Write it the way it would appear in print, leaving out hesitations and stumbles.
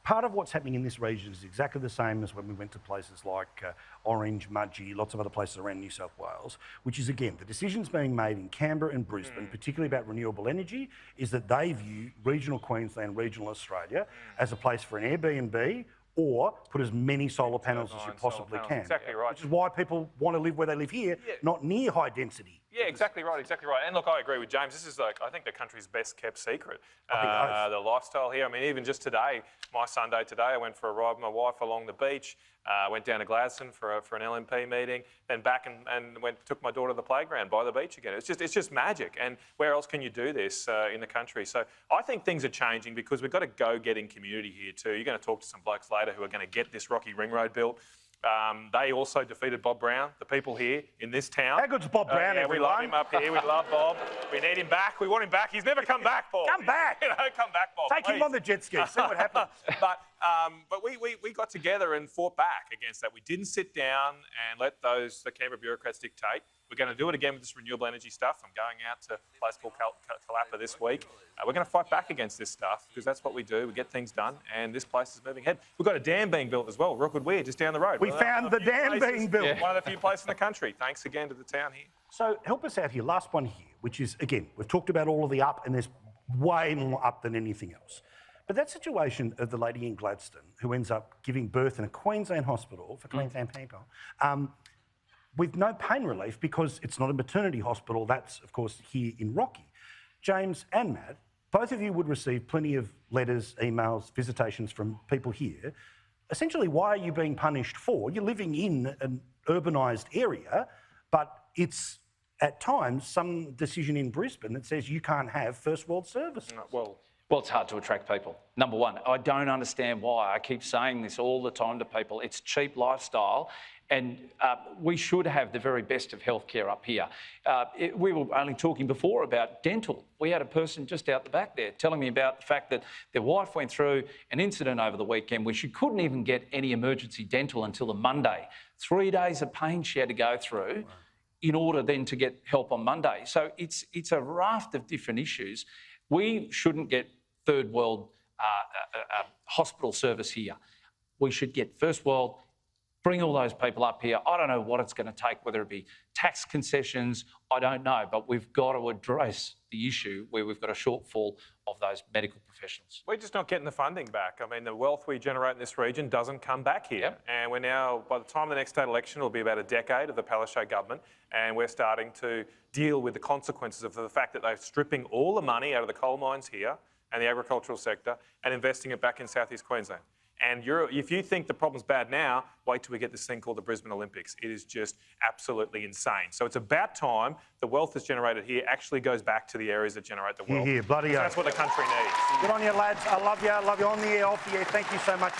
part of what's happening in this region is exactly the same as when we went to places like Orange, Mudgee, lots of other places around New South Wales, which is, again, the decisions being made in Canberra and Brisbane, particularly about renewable energy, is that they view regional Queensland, regional Australia as a place for an Airbnb or put as many solar panels as you possibly can. Exactly right. Which is why people want to live where they live here, not near high density. Yeah, exactly right, exactly right. And look, I agree with James. This is like, I think the country's best kept secret. The lifestyle here. I mean, even just today, my Sunday today, I went for a ride with my wife along the beach, went down to Gladstone for an LNP meeting, then back and took my daughter to the playground by the beach again. It's just magic. And where else can you do this in the country? So I think things are changing because we've got a go-getting community here too. You're going to talk to some blokes later who are going to get this Rocky Ring Road built. They also defeated Bob Brown, the people here in this town. How good's Bob Brown, everyone? We love him up here. We love Bob. We need him back. We want him back. He's never come back, Bob. Come back. Come back, Bob. Take him on the jet ski. See what happens. But we got together and fought back against that. We didn't sit down and let the Canberra bureaucrats dictate. We're going to do it again with this renewable energy stuff. I'm going out to a place called Kalapa this week. We're going to fight back against this stuff because that's what we do. We get things done, and this place is moving ahead. We've got a dam being built as well, Rookwood Weir, just down the road. We found the dam being built. Yeah. One of the few places in the country. Thanks again to the town here. So help us out here. Last one here, which is, again, we've talked about all of the up, and there's way more up than anything else. But that situation of the lady in Gladstone who ends up giving birth in a Queensland hospital for Queensland people, with no pain relief because it's not a maternity hospital. That's, of course, here in Rocky. James and Matt, both of you would receive plenty of letters, emails, visitations from people here. Essentially, why are you being punished for? You're living in an urbanised area, but it's at times some decision in Brisbane that says you can't have first world services. Well, it's hard to attract people. Number one, I don't understand why. I keep saying this all the time to people. It's cheap lifestyle. And we should have the very best of healthcare up here. We were only talking before about dental. We had a person just out the back there telling me about the fact that their wife went through an incident over the weekend where she couldn't even get any emergency dental until the Monday. 3 days of pain she had to go through in order then to get help on Monday. So it's a raft of different issues. We shouldn't get third world hospital service here. We should get first world. Bring all those people up here. I don't know what it's going to take, whether it be tax concessions, I don't know, but we've got to address the issue where we've got a shortfall of those medical professionals. We're just not getting the funding back. I mean, the wealth we generate in this region doesn't come back here. Yep. And we're now, by the time of the next state election, it'll be about a decade of the Palaszczuk government, and we're starting to deal with the consequences of the fact that they're stripping all the money out of the coal mines here and the agricultural sector and investing it back in Southeast Queensland. And if you think the problem's bad now, wait till we get this thing called the Brisbane Olympics. It is just absolutely insane. So it's about time the wealth that's generated here actually goes back to the areas that generate the wealth. Bloody That's what the country needs. Good on you, lads. I love you. I love you on the air, off the air. Thank you so much.